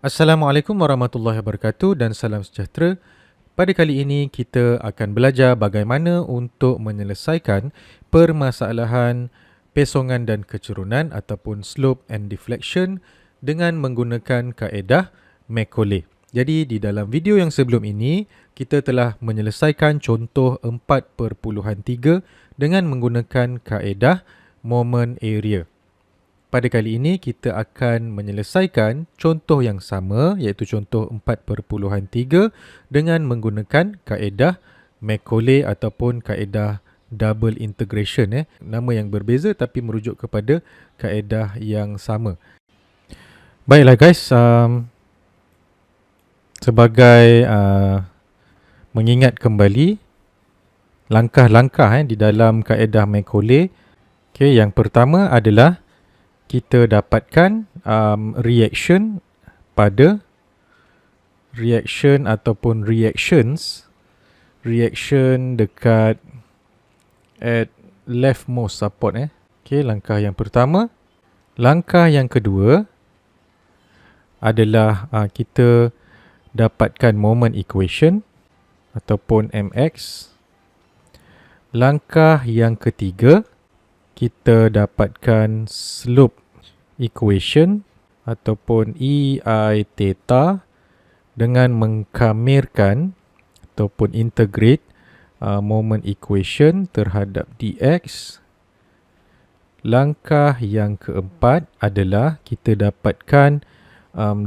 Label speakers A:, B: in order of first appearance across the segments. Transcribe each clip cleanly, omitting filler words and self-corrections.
A: Assalamualaikum warahmatullahi wabarakatuh dan salam sejahtera. Pada kali ini kita akan belajar bagaimana untuk menyelesaikan permasalahan pesongan dan kecerunan ataupun slope and deflection dengan menggunakan kaedah Macaulay. Jadi di dalam video yang sebelum ini kita telah menyelesaikan contoh 4.3 dengan menggunakan kaedah moment area. Pada kali ini kita akan menyelesaikan contoh yang sama iaitu contoh 4.3 dengan menggunakan kaedah Macaulay ataupun kaedah double integration. Nama yang berbeza tapi merujuk kepada kaedah yang sama. Baiklah guys, sebagai mengingat kembali langkah-langkah di dalam kaedah Macaulay. Okay, yang pertama adalah kita dapatkan reaction pada reaction ataupun reaction dekat at leftmost support. Okay, langkah yang pertama. Langkah yang kedua adalah kita dapatkan moment equation ataupun mx. Langkah yang ketiga, kita dapatkan slope equation ataupun EI theta dengan mengkamirkan ataupun integrate moment equation terhadap dx. Langkah yang keempat adalah kita dapatkan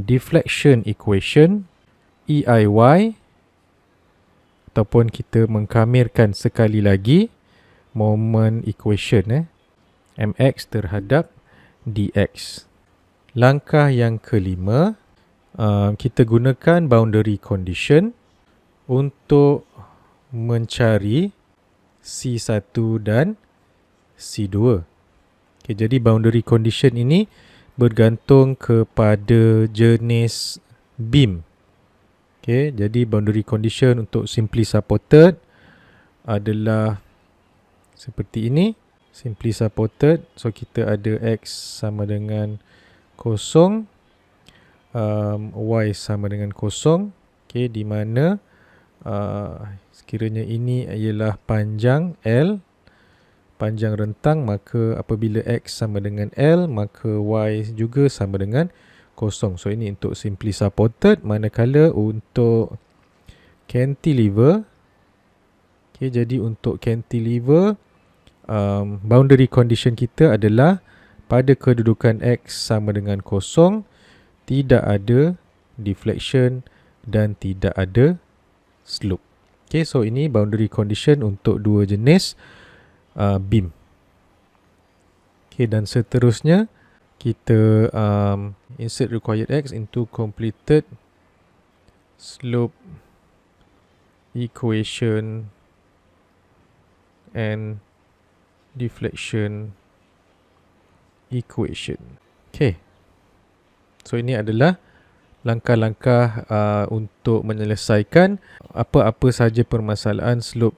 A: deflection equation EIY ataupun kita mengkamirkan sekali lagi moment equation mx terhadap dx. Langkah yang kelima, kita gunakan boundary condition untuk mencari C1 dan C2. Okay, jadi boundary condition ini bergantung kepada jenis beam. Okay, jadi boundary condition untuk simply supported adalah seperti ini. Simply supported, so kita ada X sama dengan 0, Y sama dengan 0. Okay, di mana sekiranya ini ialah panjang L, panjang rentang, maka apabila X sama dengan L, maka Y juga sama dengan 0. So ini untuk simply supported, manakala untuk cantilever, okay, jadi untuk cantilever boundary condition kita adalah pada kedudukan X sama dengan 0, tidak ada deflection dan tidak ada slope. Okay, so ini boundary condition untuk dua jenis beam. Okay, dan seterusnya kita insert required X into completed slope equation and deflection equation. Okay. So ini adalah langkah-langkah untuk menyelesaikan apa-apa sahaja permasalahan slope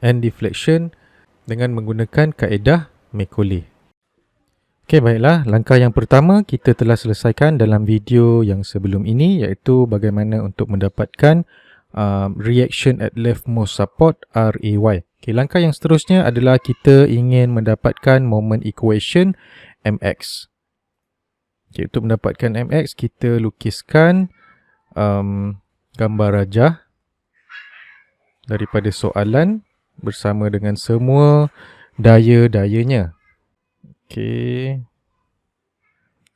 A: and deflection dengan menggunakan kaedah Macaulay. Okay, baiklah. Langkah yang pertama kita telah selesaikan dalam video yang sebelum ini, iaitu bagaimana untuk mendapatkan reaction at leftmost support RAY. Okay, langkah yang seterusnya adalah kita ingin mendapatkan moment equation MX. Okay, untuk mendapatkan MX, kita lukiskan gambar rajah daripada soalan bersama dengan semua daya-dayanya. Okay.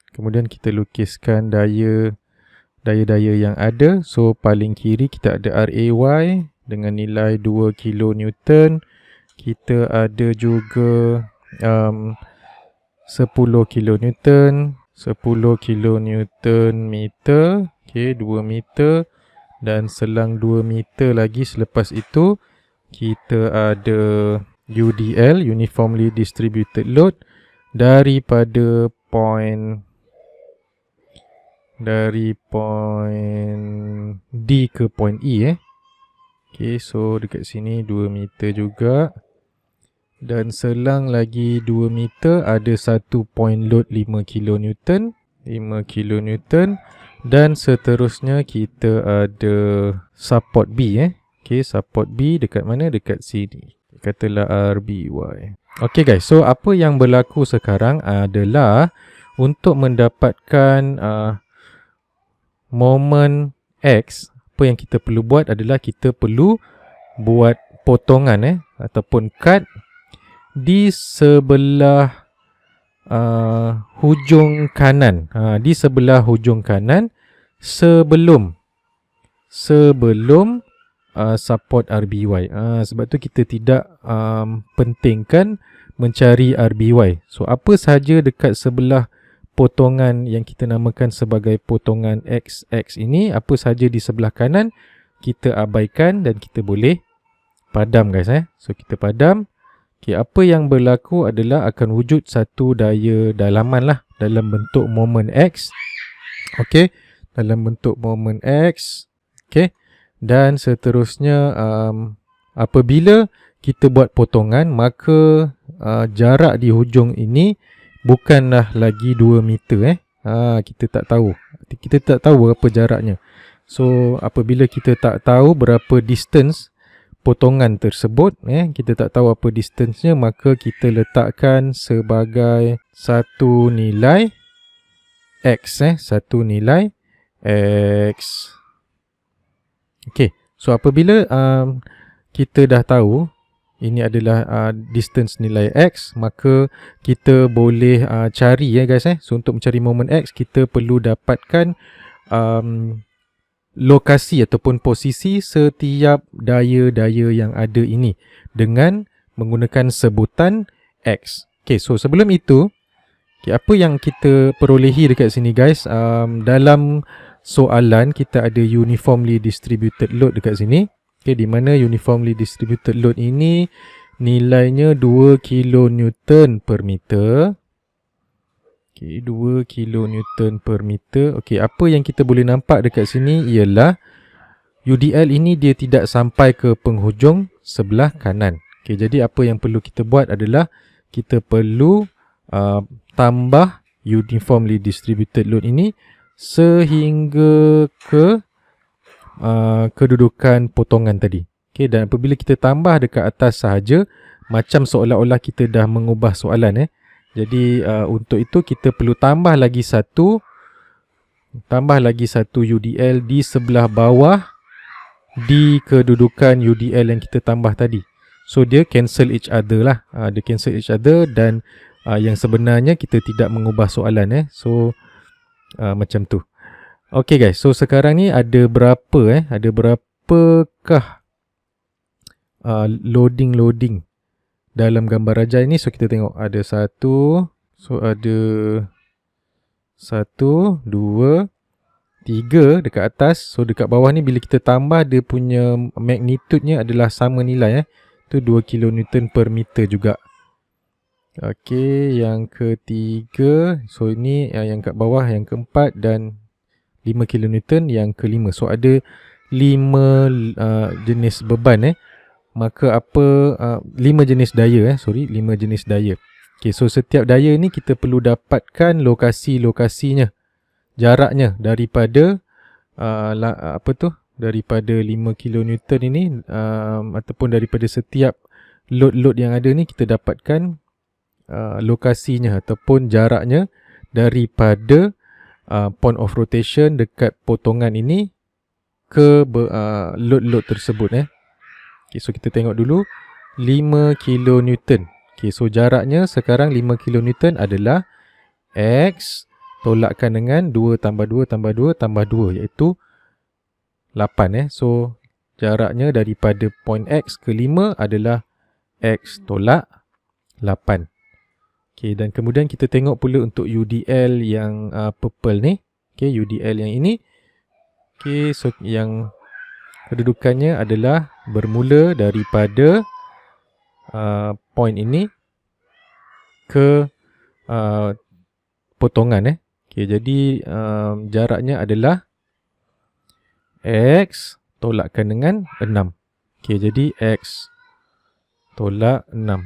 A: Kemudian kita lukiskan daya-daya yang ada. So paling kiri kita ada RAY dengan nilai 2 kN. Kita ada juga 10 kN, 10 kN meter, okay, 2 meter, dan selang 2 meter lagi selepas itu kita ada UDL, Uniformly Distributed Load, daripada point D ke point E. Okay, so dekat sini 2 meter juga. Dan selang lagi 2 meter ada satu point load 5 kN. Dan seterusnya kita ada support B Okay, support B dekat mana? Dekat sini. Katalah RBY. Okay guys, so apa yang berlaku sekarang adalah untuk mendapatkan moment X, apa yang kita perlu buat adalah kita perlu buat potongan ataupun cut di sebelah hujung kanan. Di sebelah hujung kanan sebelum support RBY. Sebab tu kita tidak pentingkan mencari RBY. So apa sahaja dekat sebelah potongan yang kita namakan sebagai potongan XX ini, apa sahaja di sebelah kanan kita abaikan dan kita boleh padam guys. So kita padam. Okay, apa yang berlaku adalah akan wujud satu daya dalaman lah dalam bentuk moment X. Okay, dalam bentuk moment X. Okay, dan seterusnya apabila kita buat potongan, maka jarak di hujung ini bukanlah lagi 2 meter kita tak tahu. Kita tak tahu berapa jaraknya. So apabila kita tak tahu berapa distance potongan tersebut, kita tak tahu apa distance-nya, maka kita letakkan sebagai satu nilai X, satu nilai X. Okay, so apabila kita dah tahu ini adalah distance nilai X, maka kita boleh cari guys. So untuk mencari moment X, kita perlu dapatkan lokasi ataupun posisi setiap daya-daya yang ada ini dengan menggunakan sebutan X. Okay, so sebelum itu, apa yang kita perolehi dekat sini guys, dalam soalan kita ada uniformly distributed load dekat sini. Okay, di mana uniformly distributed load ini nilainya 2 kN per meter. Okay, 2 kN per meter. Okay, apa yang kita boleh nampak dekat sini ialah UDL ini dia tidak sampai ke penghujung sebelah kanan. Okay, jadi apa yang perlu kita buat adalah kita perlu tambah uniformly distributed load ini sehingga ke kedudukan potongan tadi. Okay, dan apabila kita tambah dekat atas sahaja, macam seolah-olah kita dah mengubah soalan. Jadi untuk itu kita perlu tambah lagi satu UDL di sebelah bawah di kedudukan UDL yang kita tambah tadi. So dia cancel each other lah. Dia cancel each other dan yang sebenarnya kita tidak mengubah soalan. So macam tu. Okay guys, so sekarang ni ada berapa ada berapakah loading dalam gambar rajah ini. So kita tengok ada 1. So ada 1, 2, 3 dekat atas. So dekat bawah ni bila kita tambah, dia punya magnitude-nya adalah sama nilai. Itu 2 kN per meter juga. Okay, yang ketiga. So ini yang kat bawah, yang keempat, dan 5 kN yang kelima. So ada 5 jenis beban. Maka apa 5 jenis daya 5 jenis daya. Okay, so setiap daya ni kita perlu dapatkan lokasi-lokasinya, jaraknya daripada daripada 5 kN ini ataupun daripada setiap load yang ada ni, kita dapatkan lokasinya ataupun jaraknya daripada point of rotation dekat potongan ini ke load tersebut. Okay, so kita tengok dulu 5 kN. Okay, so jaraknya sekarang 5 kN adalah X tolakkan dengan 2 tambah 2 tambah 2 tambah 2, iaitu 8. So jaraknya daripada point X ke 5 adalah X tolak 8. Okay, dan kemudian kita tengok pula untuk UDL yang purple ni. Okay, UDL yang ini. Okay, so yang kedudukannya adalah bermula daripada point ini ke potongan. Okay, jadi jaraknya adalah X tolakkan dengan 6. Okay, jadi X tolak 6.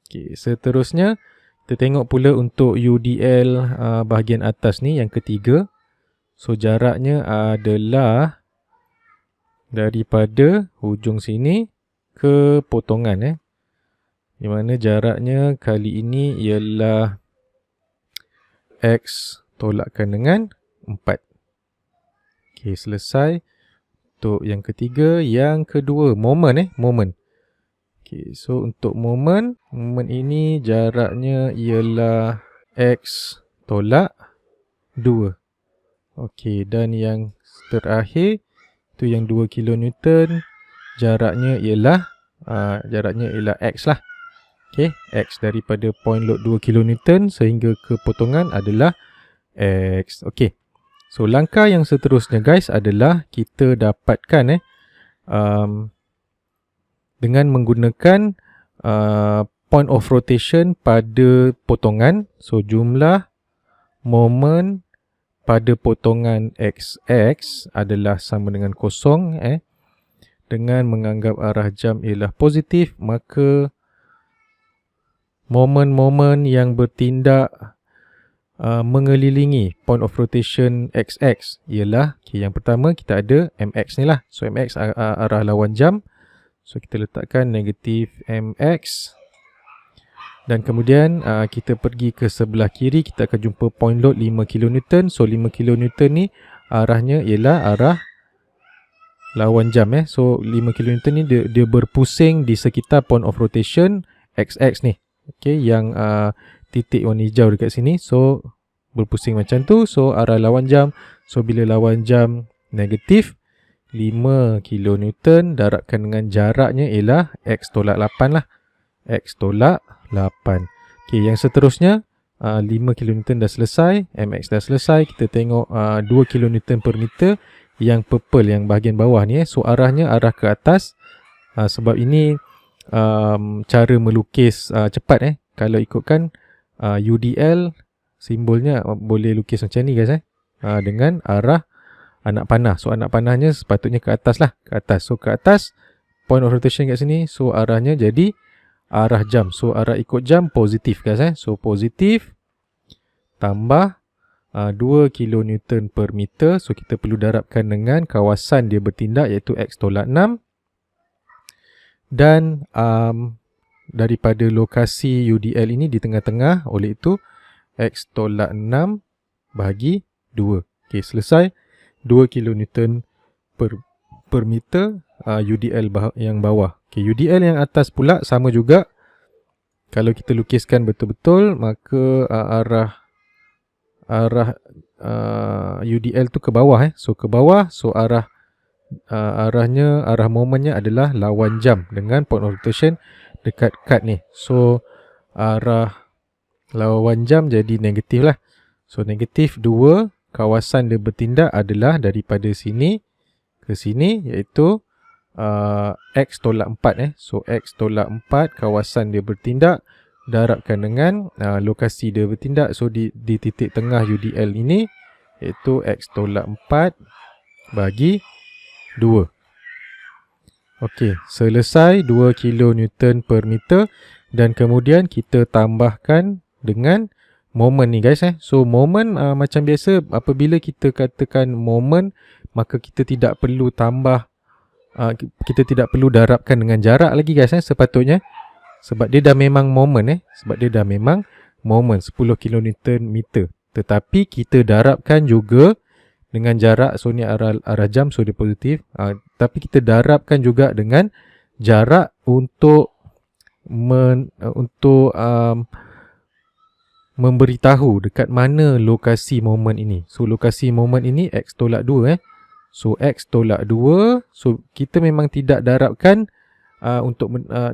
A: Okay, seterusnya kita tengok pula untuk UDL bahagian atas ni, yang ketiga. So jaraknya adalah daripada hujung sini ke potongan di mana jaraknya kali ini ialah X tolakkan dengan 4. Okey, selesai. Untuk yang ketiga, yang kedua, moment. Okey, so untuk moment ini jaraknya ialah X tolak 2. Okey, dan yang terakhir tu yang 2 kilonewton, jaraknya ialah X lah. Okey, X daripada point load 2 kilonewton sehingga ke potongan adalah X. Okey. So langkah yang seterusnya guys adalah kita dapatkan dengan menggunakan point of rotation pada potongan. So jumlah moment pada potongan XX adalah sama dengan kosong. Dengan menganggap arah jam ialah positif, maka momen-momen yang bertindak mengelilingi point of rotation XX ialah, yang pertama kita ada MX ni lah. So MX arah lawan jam. So kita letakkan negatif MX. Dan kemudian kita pergi ke sebelah kiri, kita akan jumpa point load 5 kN. So 5 kN ni arahnya ialah arah lawan jam. So 5 kN ni dia berpusing di sekitar point of rotation XX ni. Okay, yang titik warna hijau dekat sini. So berpusing macam tu. So arah lawan jam. So bila lawan jam negatif 5 kN, darabkan dengan jaraknya ialah X tolak 8 lah. X tolak 8. Okay, yang seterusnya 5 kN dah selesai, MX dah selesai. Kita tengok 2 kN per meter yang purple, yang bahagian bawah ni. So arahnya arah ke atas. Sebab ini cara melukis cepat. Kalau ikutkan UDL, simbolnya boleh lukis macam ni guys. Dengan arah anak panah. So anak panahnya sepatutnya ke atas lah, ke atas. So ke atas, point of rotation kat sini. So arahnya jadi arah jam. So arah ikut jam positif guys. So positif tambah 2 kN per meter. So kita perlu darabkan dengan kawasan dia bertindak, iaitu X tolak 6. Dan daripada lokasi UDL ini di tengah-tengah, oleh itu X tolak 6 bahagi 2. Okay, selesai. 2 kN per meter UDL yang bawah. Okay, UDL yang atas pula sama juga. Kalau kita lukiskan betul-betul, maka arah UDL tu ke bawah. So ke bawah. So arah momennya adalah lawan jam dengan point of rotation dekat kad ni. So arah lawan jam jadi negatif lah. So negatif 2, kawasan dia bertindak adalah daripada sini ke sini, iaitu X tolak 4. So X tolak 4, kawasan dia bertindak, darabkan dengan lokasi dia bertindak. So di titik tengah UDL ini, iaitu X tolak 4 bagi 2. Okey, selesai 2 kN per meter. Dan kemudian kita tambahkan dengan moment ni guys. So moment macam biasa, apabila kita katakan moment, maka kita tidak perlu tambah, kita tidak perlu darabkan dengan jarak lagi guys. Sepatutnya, sebab dia dah memang moment. Sebab dia dah memang moment 10 kN meter. Tetapi kita darabkan juga dengan jarak. So ni arah jam, so dia positif. Tapi kita darabkan juga dengan jarak untuk memberitahu dekat mana lokasi moment ini. So lokasi moment ini X tolak 2. So X tolak 2. So kita memang tidak darabkan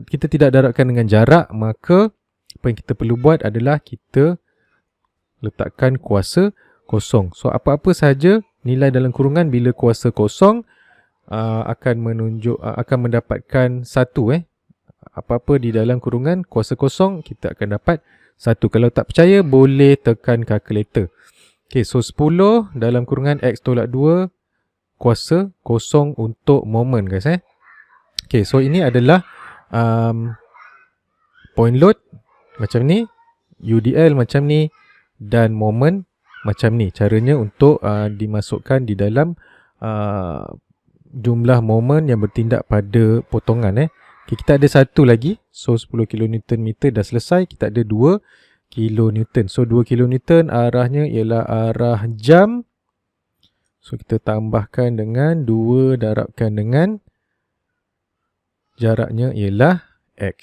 A: kita tidak darabkan dengan jarak. Maka apa yang kita perlu buat adalah kita letakkan kuasa kosong. So apa-apa sahaja nilai dalam kurungan bila kuasa kosong akan mendapatkan 1. Apa-apa di dalam kurungan kuasa kosong, kita akan dapat 1. Kalau tak percaya, boleh tekan kalkulator. Okay, so 10 dalam kurungan X tolak 2 kuasa kosong untuk moment guys. Okay, so ini adalah point load macam ni, UDL macam ni, dan moment Macam ni caranya untuk dimasukkan di dalam jumlah momen yang bertindak pada potongan. Okay, kita ada satu lagi. So 10 kN meter dah selesai. Kita ada 2 kN. So 2 kN arahnya ialah arah jam. So kita tambahkan dengan 2 darabkan dengan jaraknya ialah X.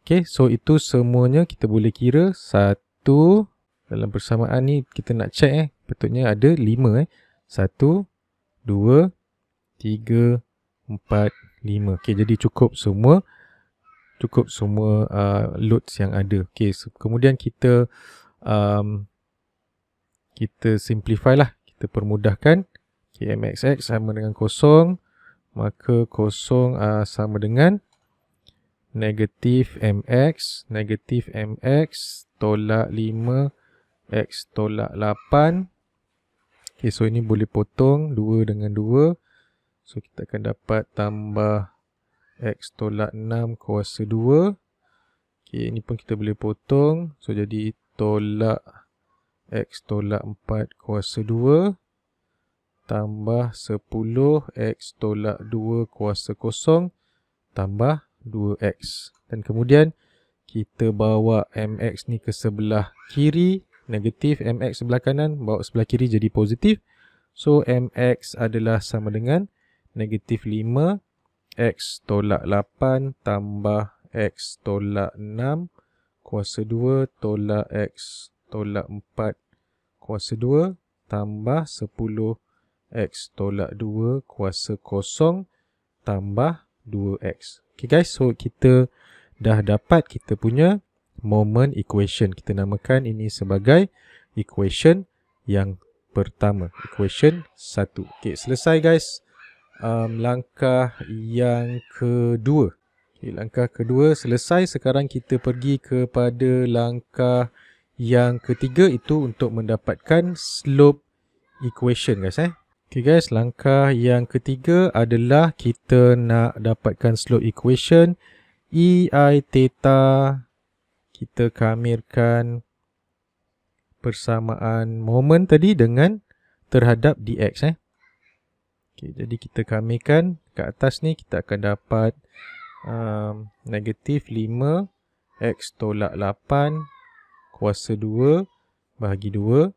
A: Okay, so itu semuanya kita boleh kira. 1 dalam persamaan ni kita nak check patutnya ada 5 1, 2, 3, 4, 5. Okay, jadi cukup semua loads yang ada. Okay, so kemudian kita simplify lah, kita permudahkan. Okay, MXX sama dengan kosong, maka kosong sama dengan negatif MX tolak 5 X tolak 8. Okay, so ini boleh potong 2 dengan 2. So kita akan dapat tambah X tolak 6 kuasa 2. Okay, ini pun kita boleh potong. So jadi tolak X tolak 4 kuasa 2 tambah 10 X tolak 2 kuasa kosong tambah 2X. Dan kemudian kita bawa MX ni ke sebelah kiri, negatif. MX sebelah kanan, bawa sebelah kiri jadi positif. So MX adalah sama dengan negatif 5 X tolak 8 tambah X tolak 6 kuasa 2 tolak X tolak 4 kuasa 2 tambah 10 X tolak 2 kuasa kosong tambah 2X. Okay guys, so kita dah dapat kita punya moment equation. Kita namakan ini sebagai equation yang pertama, equation 1. Okay, selesai guys. Langkah yang kedua. Okay, langkah kedua selesai. Sekarang kita pergi kepada langkah yang ketiga, itu untuk mendapatkan slope equation guys. Okay guys, langkah yang ketiga adalah kita nak dapatkan slope equation EI theta. Kita kamirkan persamaan momen tadi dengan terhadap dx. Okay, jadi kita kamirkan kat atas ni, kita akan dapat negatif 5 X tolak 8 kuasa 2 bahagi 2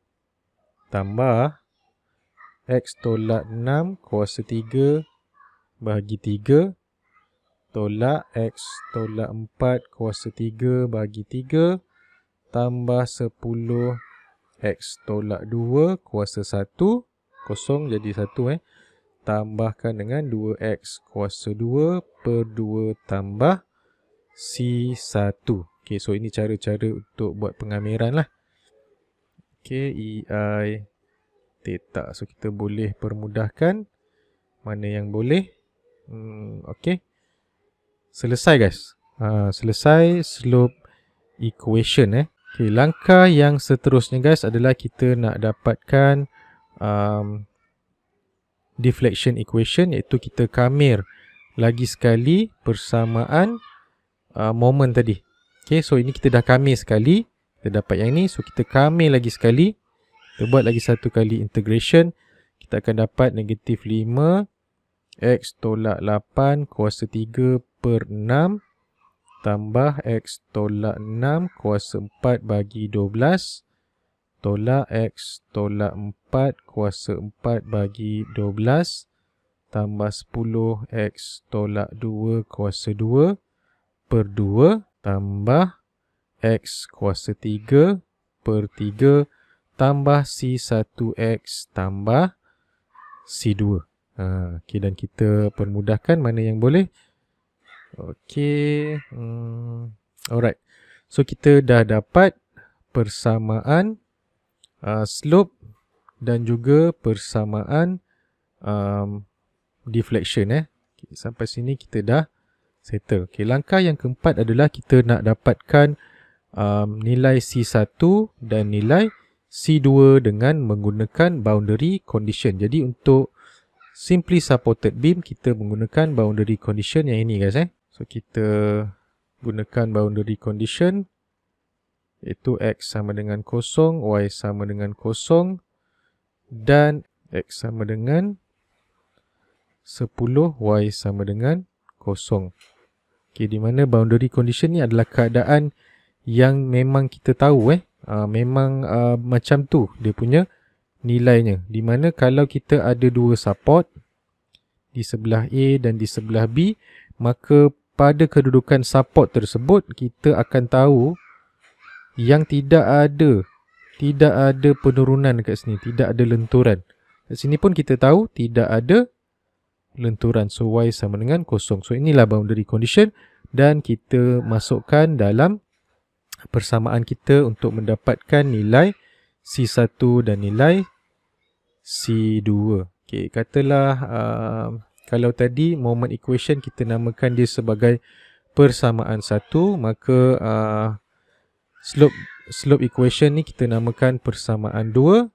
A: tambah X tolak 6 kuasa 3 bahagi 3 tolak X tolak 4 kuasa 3 bahagi 3 tambah 10 X tolak 2 kuasa 1, kosong jadi 1 tambahkan dengan 2X kuasa 2 per 2 tambah C1. Okay, so ini cara-cara untuk buat pengamiran lah. Okay, EI theta. So kita boleh permudahkan mana yang boleh. Okay. Selesai guys. Selesai slope equation. Okay, langkah yang seterusnya guys adalah kita nak dapatkan deflection equation, iaitu kita kamir lagi sekali persamaan moment tadi. Okay, so ini kita dah kamir sekali, kita dapat yang ni. So kita kamir lagi sekali, kita buat lagi satu kali integration. Kita akan dapat negatif 5 X tolak 8 kuasa 3 per 6 tambah X tolak 6 kuasa 4 bagi 12 tolak X tolak 4 kuasa 4 bagi 12 tambah 10 X tolak 2 kuasa 2 per 2 tambah X kuasa 3 per 3 tambah C1X tambah C2. Okay, dan kita permudahkan mana yang boleh. Okay. Alright. So kita dah dapat persamaan slope dan juga persamaan deflection. Okay, sampai sini kita dah settle. Okay, langkah yang keempat adalah kita nak dapatkan nilai C1 dan nilai C2 dengan menggunakan boundary condition. Jadi untuk simply supported beam kita menggunakan boundary condition yang ini guys. So kita gunakan boundary condition. iaitu X sama dengan 0, Y sama dengan 0 dan X sama dengan 10, Y sama dengan 0. Okay, di mana boundary condition ni adalah keadaan yang memang kita tahu memang macam tu dia punya nilainya. Di mana kalau kita ada dua support di sebelah A dan di sebelah B, maka pada kedudukan support tersebut kita akan tahu yang tidak ada penurunan dekat sini, tidak ada lenturan. Kat sini pun kita tahu tidak ada lenturan. So Y sama dengan 0. So inilah boundary condition dan kita masukkan dalam persamaan kita untuk mendapatkan nilai C1 dan nilai C2. Okay, katalah kalau tadi moment equation kita namakan dia sebagai persamaan 1, maka slope equation ni kita namakan persamaan 2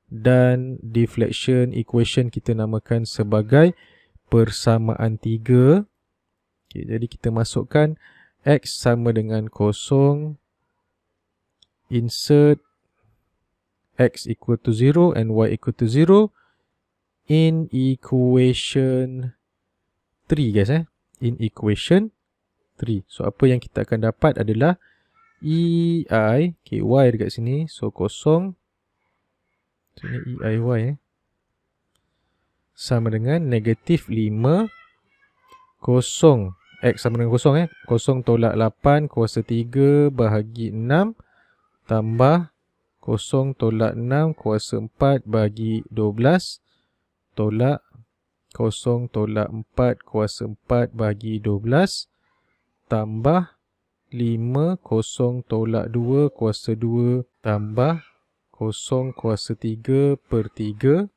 A: dan deflection equation kita namakan sebagai persamaan 3. Okay, jadi kita masukkan X sama dengan 0, insert X equal to 0 and Y equal to 0 in equation 3 guys in equation 3. So apa yang kita akan dapat adalah EI, okay, Y dekat sini, so 0, sini EIY sama dengan negatif 5, 0, X sama dengan 0 0 tolak 8 kuasa 3 bahagi 6 tambah 0 tolak 6 kuasa 4 bahagi 12 tolak 0 tolak 4 kuasa 4 bahagi 12 tambah 5 0 tolak 2 kuasa 2 tambah 0 kuasa 3 per 3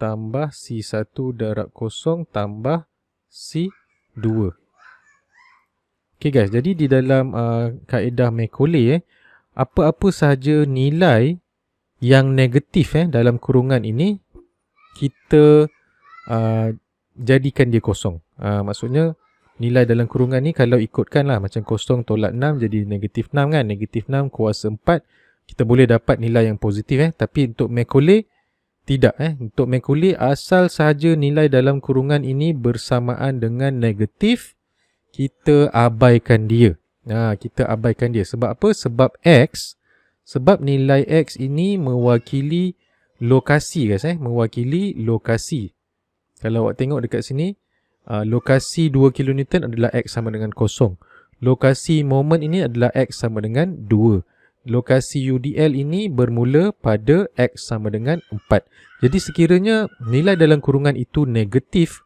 A: tambah C1 darab 0 tambah C2. Okay guys, jadi di dalam kaedah Macaulay apa-apa sahaja nilai yang negatif dalam kurungan ini kita jadikan dia kosong. Maksudnya nilai dalam kurungan ni kalau ikutkan lah macam 0 tolak 6 jadi negatif 6 kan. Negatif 6 kuasa 4 kita boleh dapat nilai yang positif Tapi untuk Macaulay tidak Untuk Macaulay asal sahaja nilai dalam kurungan ini bersamaan dengan negatif, kita abaikan dia. Kita abaikan dia. Sebab apa? Sebab X, sebab nilai X ini mewakili lokasi guys mewakili lokasi. Kalau awak tengok dekat sini, lokasi 2 kN adalah X sama dengan 0. Lokasi moment ini adalah X sama dengan 2. Lokasi UDL ini bermula pada X sama dengan 4. Jadi sekiranya nilai dalam kurungan itu negatif,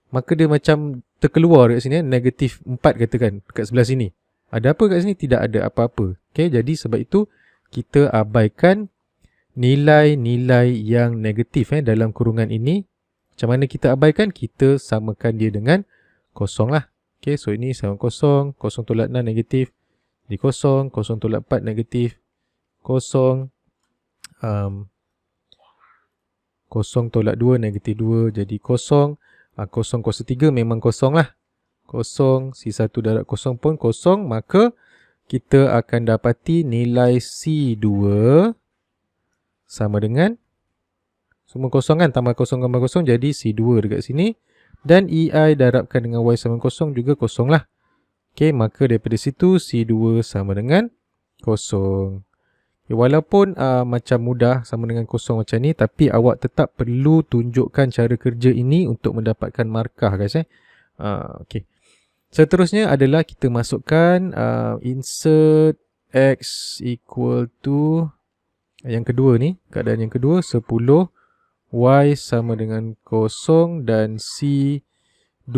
A: maka dia macam terkeluar dekat sini negatif 4 katakan dekat sebelah sini. Ada apa kat sini? Tidak ada apa-apa. Okay, jadi sebab itu kita abaikan nilai-nilai yang negatif dalam kurungan ini. Macam mana kita abaikan? Kita samakan dia dengan kosong lah. Okay, so ini sama kosong. 0 tolak 6 negatif. Jadi 0. 0 tolak 4 negatif. 0. 0 tolak 2 negatif 2. Jadi 0. 0 kuasa 3 memang kosong lah. 0. C1 darab 0 pun kosong. Maka kita akan dapati nilai C2 sama dengan semua kosong kan, tambah 0 tambah 0 jadi C2 dekat sini. Dan EI darabkan dengan Y sama 0 juga kosong lah. Okay, maka daripada situ C2 sama dengan 0. Okay, walaupun macam mudah sama dengan 0 macam ni, tapi awak tetap perlu tunjukkan cara kerja ini untuk mendapatkan markah guys okay. Seterusnya adalah kita masukkan insert X equal to yang kedua ni, keadaan yang kedua 10, Y sama dengan 0 dan C2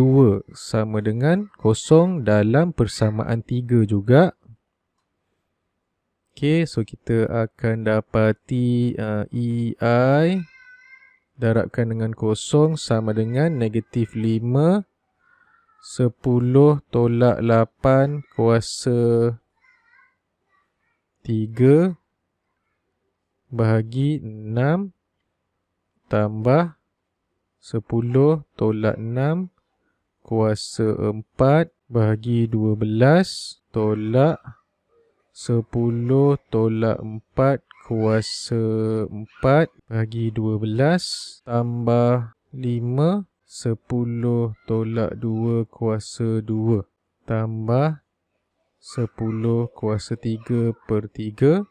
A: sama dengan 0 dalam persamaan 3 juga. Okay, so kita akan dapati EI darabkan dengan 0 sama dengan negatif 5, 10 tolak 8 kuasa 3 bahagi 6 tambah 10 tolak 6 kuasa 4 bahagi 12 tolak 10 tolak 4 kuasa 4 bagi 12 tambah 5. 10 tolak 2 kuasa 2 tambah 10 kuasa 3 per 3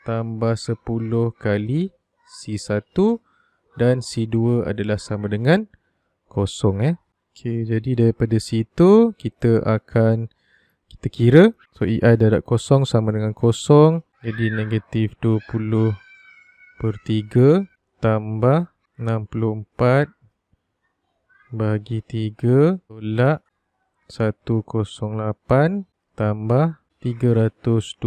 A: tambah 10 kali C1 dan C2 adalah sama dengan kosong. Okey, jadi daripada situ kita kira. So EI darab kosong sama dengan kosong. Jadi negatif 20 per 3 tambah 64 bagi 3 tolak 108 tambah 320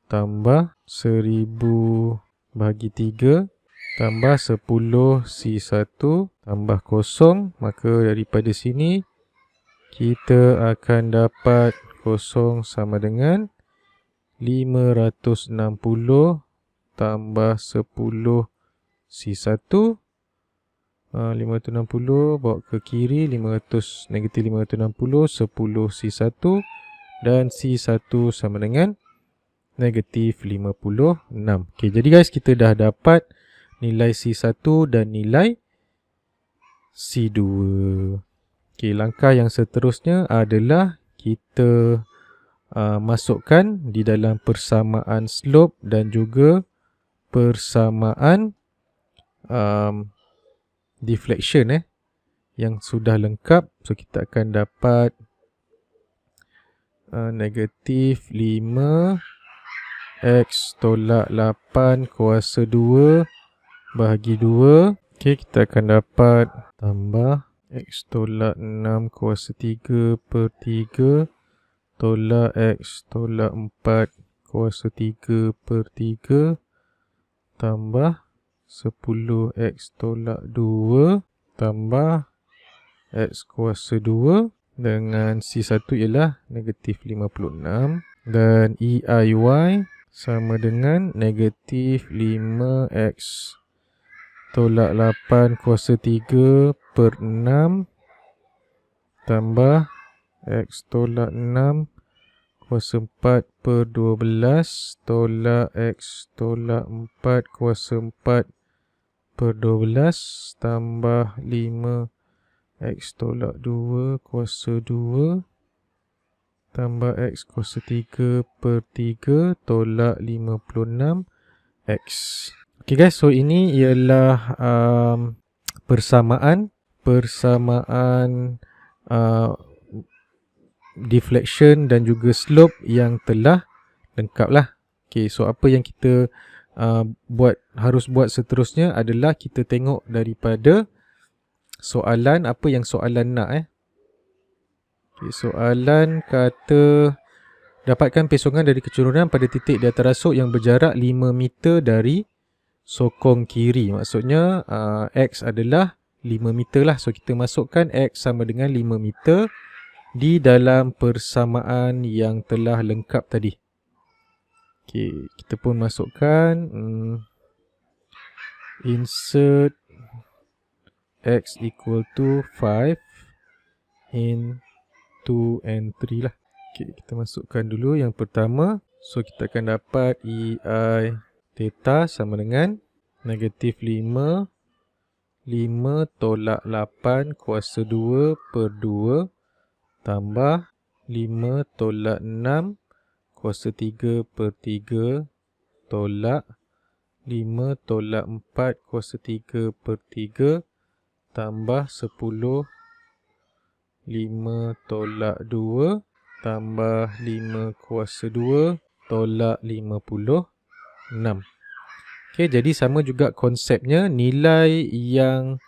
A: tambah 1000 bagi 3 tambah 10 C1 tambah kosong. Maka daripada sini kita akan dapat kosong sama dengan 560 tambah 10 C1. 560 bawa ke kiri, negatif 560, 10 C1 dan C1 sama dengan negatif 56. Okay, jadi guys, kita dah dapat nilai C1 dan nilai C2. Okay, langkah yang seterusnya adalah kita masukkan di dalam persamaan slope dan juga persamaan deflection yang sudah lengkap. So kita akan dapat negatif 5 X tolak 8 kuasa 2 bahagi 2. Okay, kita akan dapat tambah X tolak 6 kuasa 3 per 3 tolak X tolak 4 kuasa 3 per 3 tambah 10X tolak 2 tambah X kuasa 2 dengan C1 ialah negatif 56 dan EIY sama dengan negatif 5X tolak 8 kuasa 3 per 6 tambah X tolak 6 kuasa 4 per 12 tolak X tolak 4 kuasa 4 per 12 tambah 5 X tolak 2 kuasa 2 tambah X kuasa 3 per 3 tolak 56 X. Okay guys, so ini ialah persamaan deflection dan juga slope yang telah lengkap lah. Okay, so apa yang kita harus buat seterusnya adalah kita tengok daripada soalan, apa yang soalan nak. Okay, soalan kata dapatkan pesongan dari kecurunan pada titik di atas rasuk yang berjarak 5 meter dari sokong kiri. Maksudnya X adalah 5 meter lah. So kita masukkan X sama dengan 5 meter di dalam persamaan yang telah lengkap tadi. Okay, kita pun masukkan insert X equal to 5 in 2 and 3 lah. Okay, kita masukkan dulu yang pertama. So kita akan dapat EI theta sama dengan negatif 5 tolak 8 kuasa 2 per 2 tambah 5 tolak 6 kuasa 3 per 3 tolak 5 tolak 4 kuasa 3 per 3 tambah 10 5 tolak 2 tambah 5 kuasa 2 tolak 56. Okay, jadi sama juga konsepnya. Nilai yang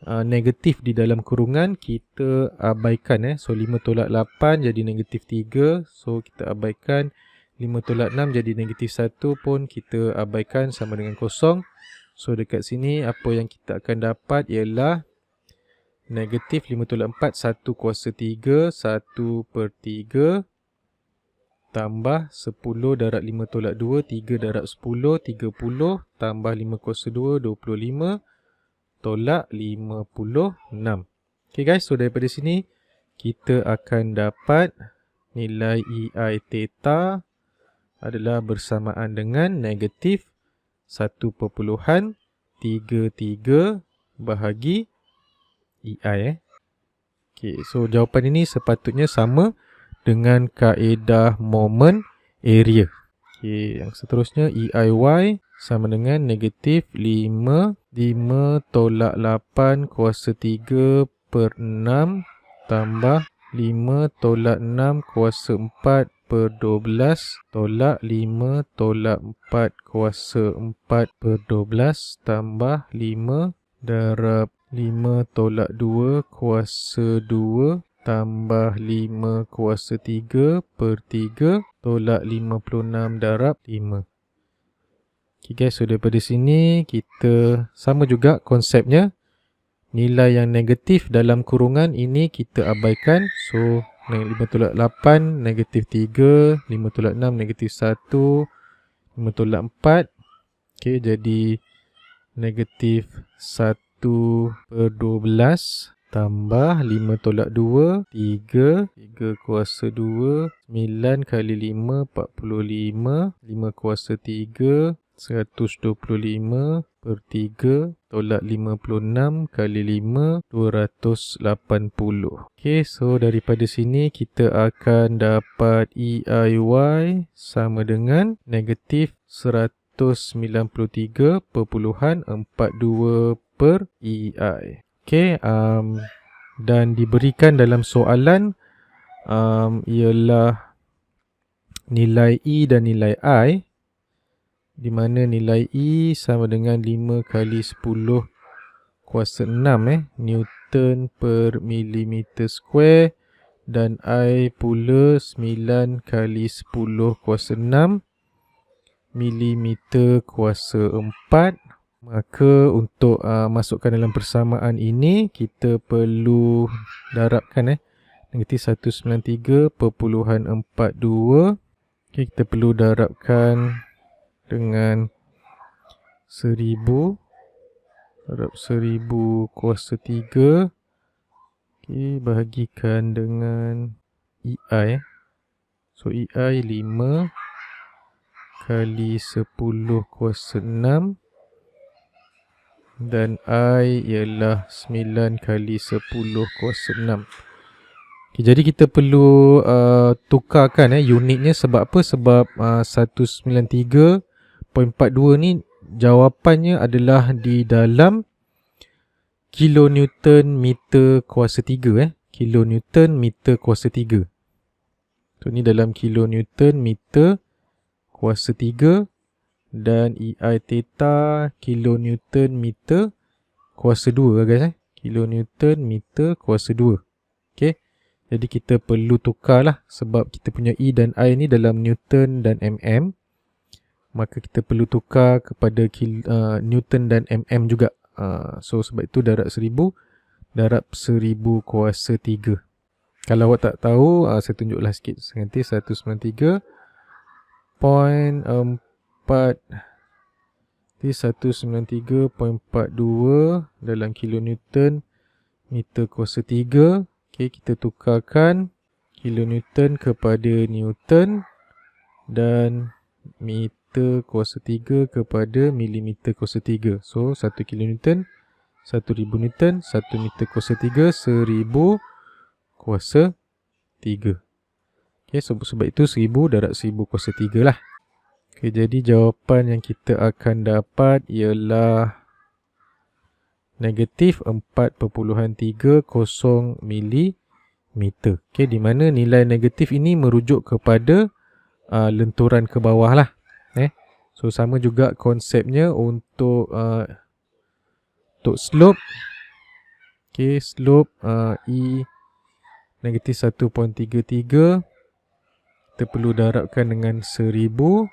A: negatif di dalam kurungan kita abaikan. So 5 tolak 8 jadi negatif 3. So kita abaikan. 5 tolak 6 jadi negatif 1 pun kita abaikan, sama dengan kosong. So dekat sini apa yang kita akan dapat ialah negatif 5 tolak 4 1 kuasa 3 1 per 3 tambah 10 darab 5 tolak 2 3 darab 10 30 tambah 5 kuasa 2 25 tolak 56. Okay guys, so daripada sini kita akan dapat nilai EI theta adalah bersamaan dengan negatif 1.33 bahagi EI. Okay, so jawapan ini sepatutnya sama dengan kaedah moment area. Okay, yang seterusnya EIY sama dengan negatif 5 tolak 8 kuasa 3 per 6 tambah 5 tolak 6 kuasa 4 per 12 tolak 5 tolak 4 kuasa 4 per 12 tambah 5 darab 5 tolak 2 kuasa 2 tambah 5 kuasa 3 per 3 tolak 56 darab 5. Okay guys, so daripada sini kita sama juga konsepnya. Nilai yang negatif dalam kurungan ini kita abaikan. So 5 tolak 8 negatif 3, 5 tolak 6 negatif 1, 5 tolak 4. Okay, jadi negatif 1 per 12 tambah 5 tolak 2, 3 kuasa 2, 9 kali 5, 45, 5 kuasa 3, 125 per 3 tolak 56 kali 5, 280. Okay, so daripada sini kita akan dapat EIY sama dengan negatif 193.42 per EI. Okay, dan diberikan dalam soalan ialah nilai E dan nilai I, di mana nilai E sama dengan 5 kali 10 kuasa 6 Newton per millimeter square, dan I pula 9 kali 10 kuasa 6 millimeter kuasa 4. Maka untuk masukkan dalam persamaan ini kita perlu darabkan negatif 193.42. Okay, kita perlu darabkan dengan 1000 darab 1000 kuasa 3. Okay, bahagikan dengan EI. So EI 5 kali 10 kuasa 6 dan I ialah 9 kali 10 kuasa 6. Okay, jadi kita perlu tukarkan unitnya. Sebab apa? Sebab 193.42 ni jawapannya adalah di dalam kilonewton meter kuasa 3 kilonewton meter kuasa 3. So ni dalam kilonewton meter kuasa 3 dan EI theta kilonewton meter kuasa 2 guys kilonewton meter kuasa 2. Okay, jadi kita perlu tukarlah sebab kita punya E dan I ni dalam Newton dan mm. Maka kita perlu tukar kepada Newton dan mm juga. So sebab itu darab 1000 kuasa 3. Kalau awak tak tahu, saya tunjuklah sikit. Nanti 193.4 193.42 dalam kilonewton meter kuasa 3. Okay, kita tukarkan kilonewton kepada Newton dan meter kuasa 3 kepada milimeter kuasa 3. So 1 kilonewton 1000 Newton, 1 meter kuasa 3 1000 kuasa 3. Okay, sebab itu 1000 darab 1000 kuasa 3 lah. Okay, jadi jawapan yang kita akan dapat ialah negatif 4.30 milimeter. Okay, di mana nilai negatif ini merujuk kepada lenturan ke bawah lah. So sama juga konsepnya untuk slope. Okay, slope E negatif 1.33. Kita perlu darabkan dengan 1000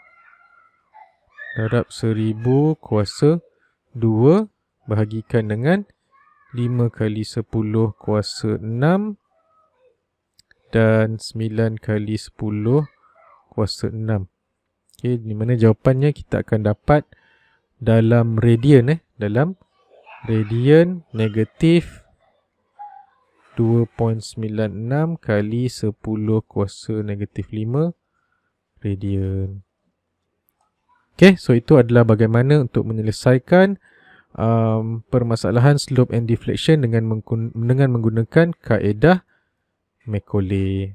A: darab 1000 kuasa 2 bahagikan dengan 5 kali 10 kuasa 6 dan 9 kali 10 kuasa 6. Okay, di mana jawapannya kita akan dapat dalam radian. Dalam radian negatif 2.96 kali 10 kuasa negatif 5 radian. Okay, so itu adalah bagaimana untuk menyelesaikan permasalahan slope and deflection dengan menggunakan kaedah Macaulay